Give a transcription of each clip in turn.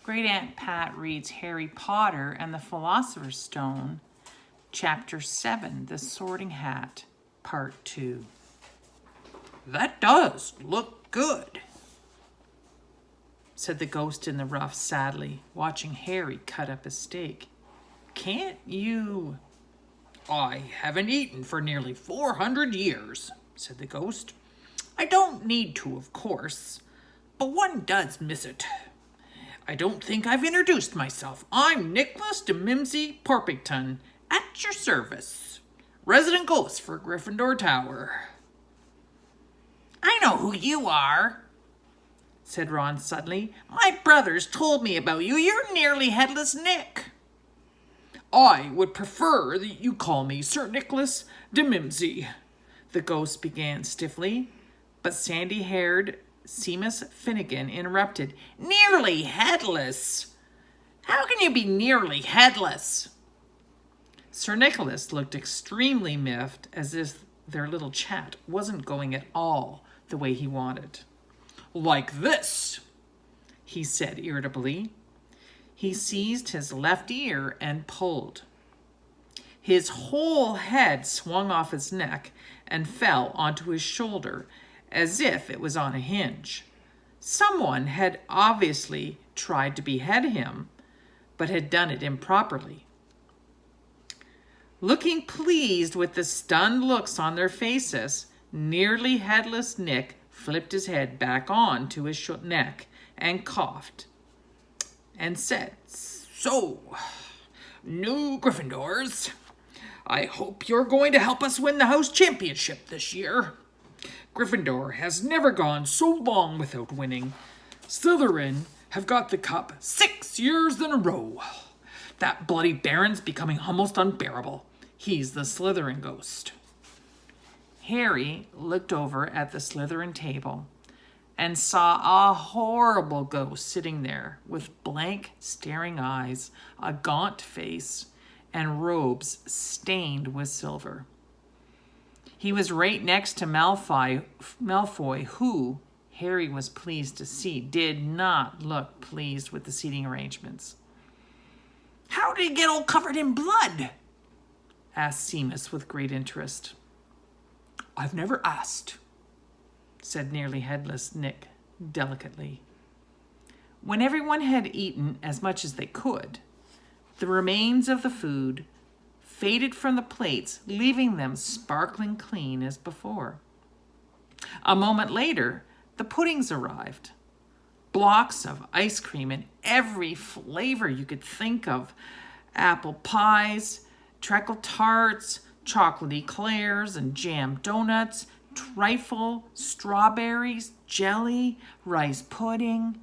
Great Aunt Pat reads Harry Potter and the Philosopher's Stone, Chapter 7, The Sorting Hat, Part 2. That does look good, said the ghost in the rough sadly, watching Harry cut up a steak. Can't you? I haven't eaten for nearly 400 years, said the ghost. I don't need to, of course, but one does miss it. I don't think I've introduced myself. I'm Nicholas de Mimsy Porpington, at your service. Resident ghost for Gryffindor Tower. I know who you are, said Ron suddenly. My brothers told me about you. You're nearly Headless Nick. I would prefer that you call me Sir Nicholas de Mimsy, the ghost began stiffly, but sandy-haired Seamus Finnegan interrupted. Nearly headless? How can you be nearly headless? Sir Nicholas looked extremely miffed, as if their little chat wasn't going at all the way he wanted. Like this, he said irritably. He seized his left ear and pulled. His whole head swung off his neck and fell onto his shoulder, as if it was on a hinge. Someone had obviously tried to behead him, but had done it improperly. Looking pleased with the stunned looks on their faces, nearly headless Nick flipped his head back on to his neck and coughed and said, So, new Gryffindors, I hope you're going to help us win the house championship this year. Gryffindor has never gone so long without winning. Slytherin have got the cup 6 years in a row. That bloody Baron's becoming almost unbearable. He's the Slytherin ghost. Harry looked over at the Slytherin table and saw a horrible ghost sitting there with blank, staring eyes, a gaunt face, and robes stained with silver. He was right next to Malfoy, who, Harry was pleased to see, did not look pleased with the seating arrangements. How did he get all covered in blood? Asked Seamus with great interest. I've never asked, said nearly headless Nick delicately. When everyone had eaten as much as they could, the remains of the food faded from the plates, leaving them sparkling clean as before. A moment later, the puddings arrived. Blocks of ice cream in every flavor you could think of. Apple pies, treacle tarts, chocolate eclairs and jam donuts, trifle, strawberries, jelly, rice pudding.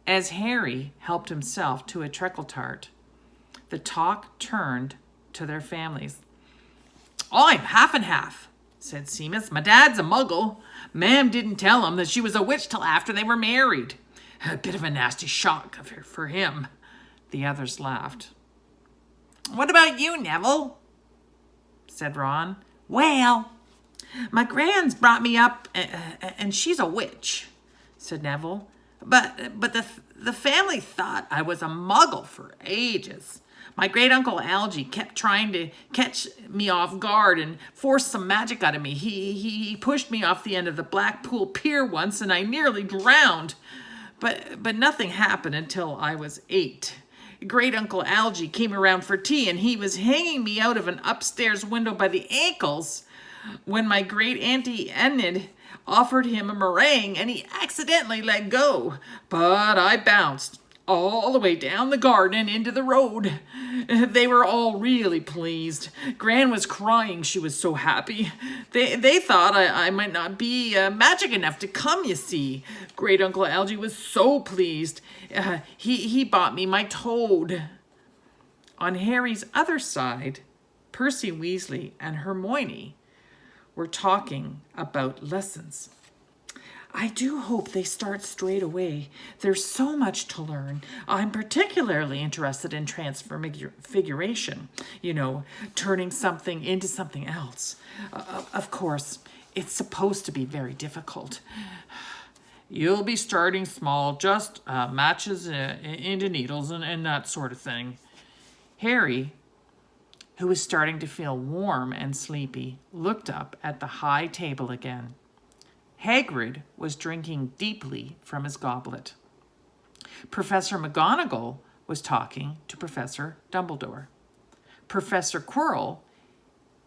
As Harry helped himself to a treacle tart, the talk turned to their families. I'm half and half, said Seamus. My dad's a muggle. Ma'am didn't tell him that she was a witch till after they were married. A bit of a nasty shock for him. The others laughed. What about you, Neville? Said Ron. Well, my gran's brought me up, and she's a witch, said Neville. But the family thought I was a muggle for ages. My great-uncle Algy kept trying to catch me off guard and force some magic out of me. He pushed me off the end of the Blackpool Pier once, and I nearly drowned. But nothing happened until I was 8. Great-uncle Algy came around for tea, and he was hanging me out of an upstairs window by the ankles when my great-auntie Enid offered him a meringue, and he accidentally let go. But I bounced all the way down the garden and into the road. They were all really pleased. Gran was crying. She was so happy. They thought I might not be magic enough to come, you see. Great-uncle Algy was so pleased. He bought me my toad. On Harry's other side, Percy Weasley and Hermione were talking about lessons. I do hope they start straight away. There's so much to learn. I'm particularly interested in transfiguration, turning something into something else. Of course, it's supposed to be very difficult. You'll be starting small, just matches into needles and that sort of thing. Harry, who was starting to feel warm and sleepy, looked up at the high table again. Hagrid was drinking deeply from his goblet. Professor McGonagall was talking to Professor Dumbledore. Professor Quirrell,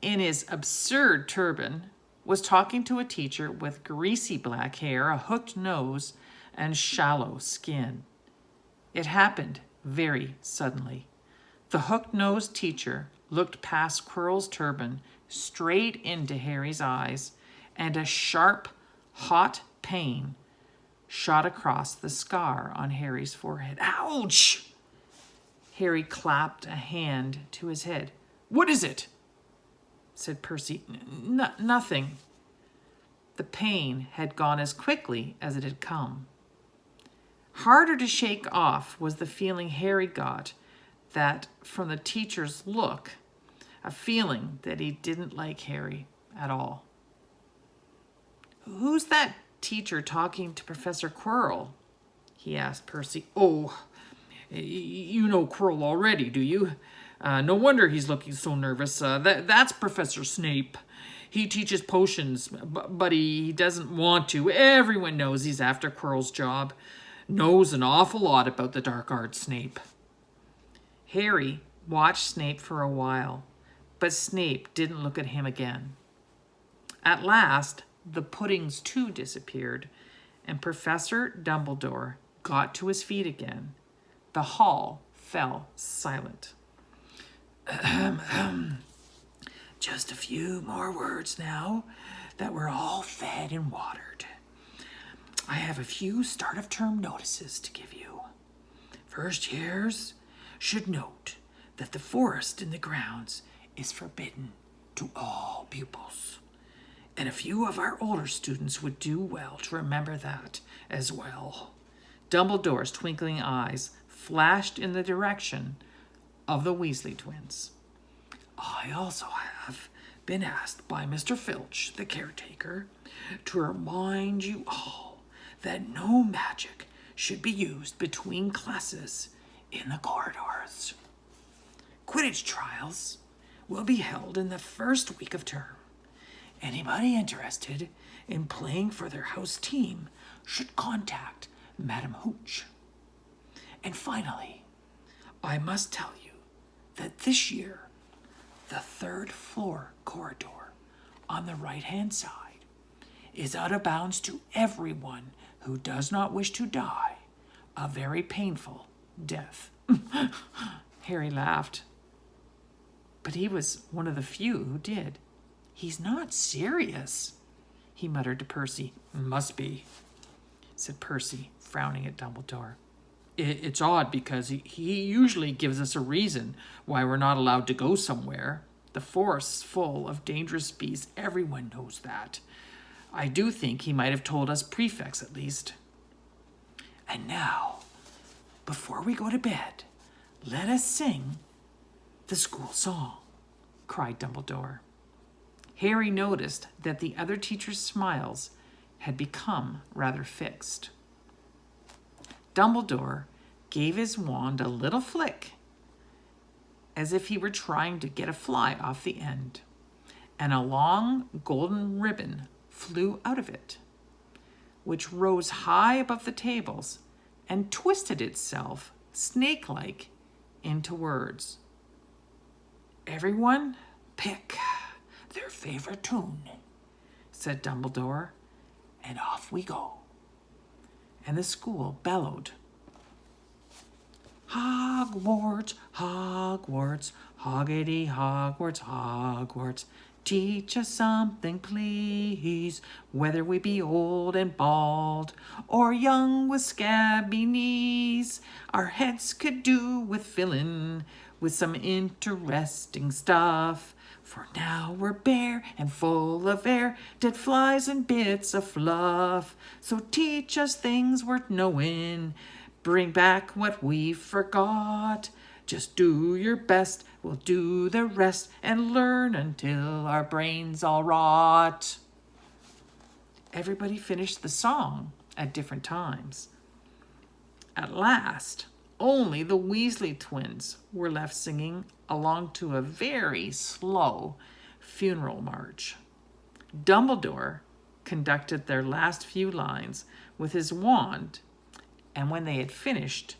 in his absurd turban, was talking to a teacher with greasy black hair, a hooked nose, and shallow skin. It happened very suddenly. The hooked-nosed teacher looked past Quirrell's turban straight into Harry's eyes, and a sharp, hot pain shot across the scar on Harry's forehead. Ouch! Harry clapped a hand to his head. What is it? Said Percy. Nothing. The pain had gone as quickly as it had come. Harder to shake off was the feeling Harry got that from the teacher's look, a feeling that he didn't like Harry at all. Who's that teacher talking to Professor Quirrell? He asked Percy. Oh, you know Quirrell already, do you? No wonder he's looking so nervous. That's Professor Snape. He teaches potions, but he doesn't want to. Everyone knows he's after Quirrell's job. Knows an awful lot about the dark arts, Snape. Harry watched Snape for a while, but Snape didn't look at him again. At last, the puddings too disappeared, and Professor Dumbledore got to his feet again. The hall fell silent. Just a few more words now that we're all fed and watered. I have a few start-of-term notices to give you. First years should note that the forest in the grounds is forbidden to all pupils. And a few of our older students would do well to remember that as well. Dumbledore's twinkling eyes flashed in the direction of the Weasley twins. I also have been asked by Mr. Filch, the caretaker, to remind you all that no magic should be used between classes in the corridors. Quidditch trials will be held in the first week of term. Anybody interested in playing for their house team should contact Madam Hooch. And finally, I must tell you that this year, the third floor corridor on the right-hand side is out of bounds to everyone who does not wish to die a very painful death. Harry laughed, but he was one of the few who did. He's not serious, he muttered to Percy. Must be, said Percy, frowning at Dumbledore. It's odd because he usually gives us a reason why we're not allowed to go somewhere. The forest's full of dangerous beasts. Everyone knows that. I do think he might have told us prefects at least. And now, before we go to bed, let us sing the school song, cried Dumbledore. Harry noticed that the other teachers' smiles had become rather fixed. Dumbledore gave his wand a little flick, as if he were trying to get a fly off the end, and a long golden ribbon flew out of it, which rose high above the tables and twisted itself, snake-like, into words. Everyone pick their favorite tune, said Dumbledore, and off we go. And the school bellowed. Hogwarts, Hogwarts, hoggity Hogwarts, Hogwarts, teach us something, please, whether we be old and bald, or young with scabby knees. Our heads could do with filling with some interesting stuff. For now we're bare and full of air, dead flies and bits of fluff. So teach us things worth knowing, bring back what we forgot. Just do your best, we'll do the rest, and learn until our brains all rot. Everybody finished the song at different times. At last, only the Weasley twins were left singing along to a very slow funeral march. Dumbledore conducted their last few lines with his wand, and when they had finished,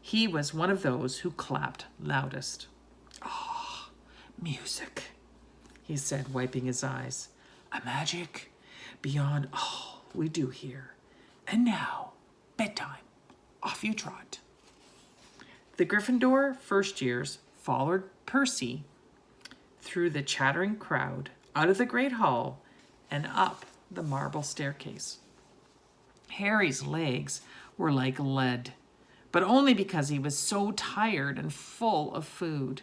he was one of those who clapped loudest. "Ah, music," he said, wiping his eyes. "A magic beyond all we do here. And now, bedtime. Off you trot." The Gryffindor first years followed Percy through the chattering crowd, out of the great hall, and up the marble staircase. Harry's legs were like lead, but only because he was so tired and full of food.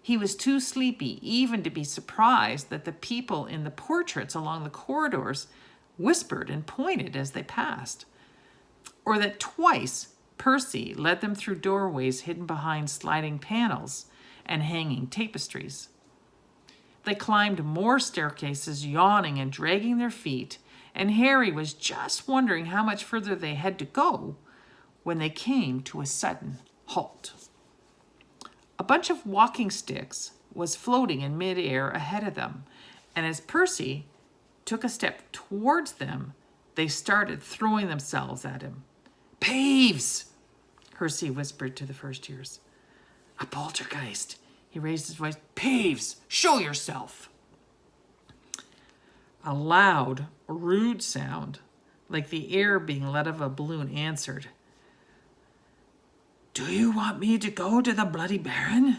He was too sleepy even to be surprised that the people in the portraits along the corridors whispered and pointed as they passed, or that twice Percy led them through doorways hidden behind sliding panels and hanging tapestries. They climbed more staircases, yawning and dragging their feet, and Harry was just wondering how much further they had to go when they came to a sudden halt. A bunch of walking sticks was floating in midair ahead of them, and as Percy took a step towards them, they started throwing themselves at him. "Peeves!" Percy whispered to the first years. "A poltergeist." He raised his voice. "Peeves, show yourself." A loud, rude sound, like the air being let out of a balloon, answered. "Do you want me to go to the Bloody Baron?"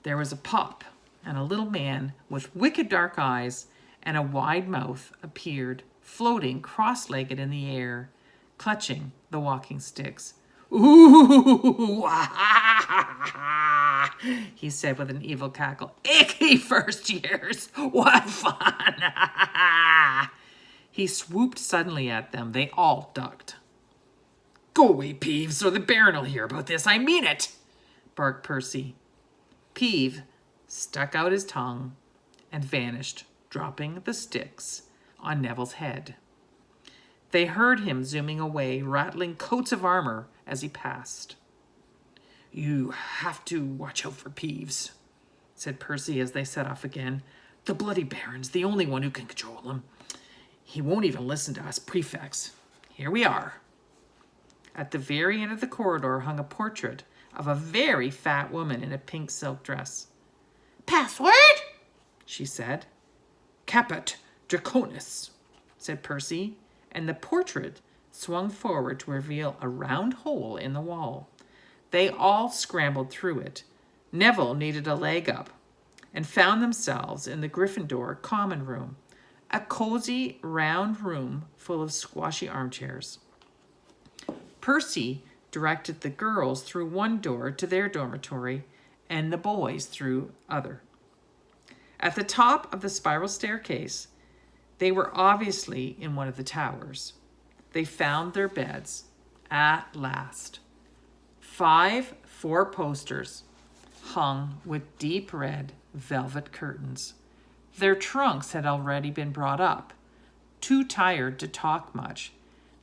There was a pop, and a little man with wicked dark eyes and a wide mouth appeared, floating cross-legged in the air, clutching the walking sticks. "Ooh, ah, he said with an evil cackle. "Icky first years, what fun!" He swooped suddenly at them. They all ducked. "Go away, Peeves, or the Baron will hear about this. I mean it," barked Percy. Peeve stuck out his tongue and vanished, dropping the sticks on Neville's head. They heard him zooming away, rattling coats of armor as he passed. "You have to watch out for Peeves," said Percy as they set off again. "The Bloody Baron's the only one who can control him. He won't even listen to us prefects. Here we are." At the very end of the corridor hung a portrait of a very fat woman in a pink silk dress. "Password?" she said. "Caput Draconis," said Percy, and the portrait swung forward to reveal a round hole in the wall. They all scrambled through it. Neville needed a leg up and found themselves in the Gryffindor common room, a cozy round room full of squashy armchairs. Percy directed the girls through one door to their dormitory and the boys through other. At the top of the spiral staircase, they were obviously in one of the towers. They found their beds at last. 5 four-posters hung with deep red velvet curtains. Their trunks had already been brought up. Too tired to talk much,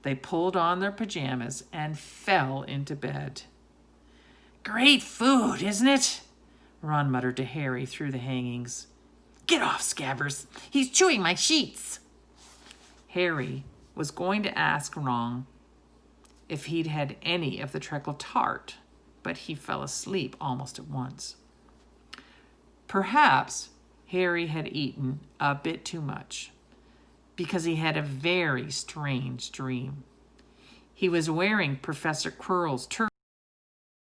they pulled on their pajamas and fell into bed. "Great food, isn't it?" Ron muttered to Harry through the hangings. "Get off, Scabbers. He's chewing my sheets." Harry was going to ask Ron if he'd had any of the treacle tart, but he fell asleep almost at once. Perhaps Harry had eaten a bit too much, because he had a very strange dream. He was wearing Professor Quirrell's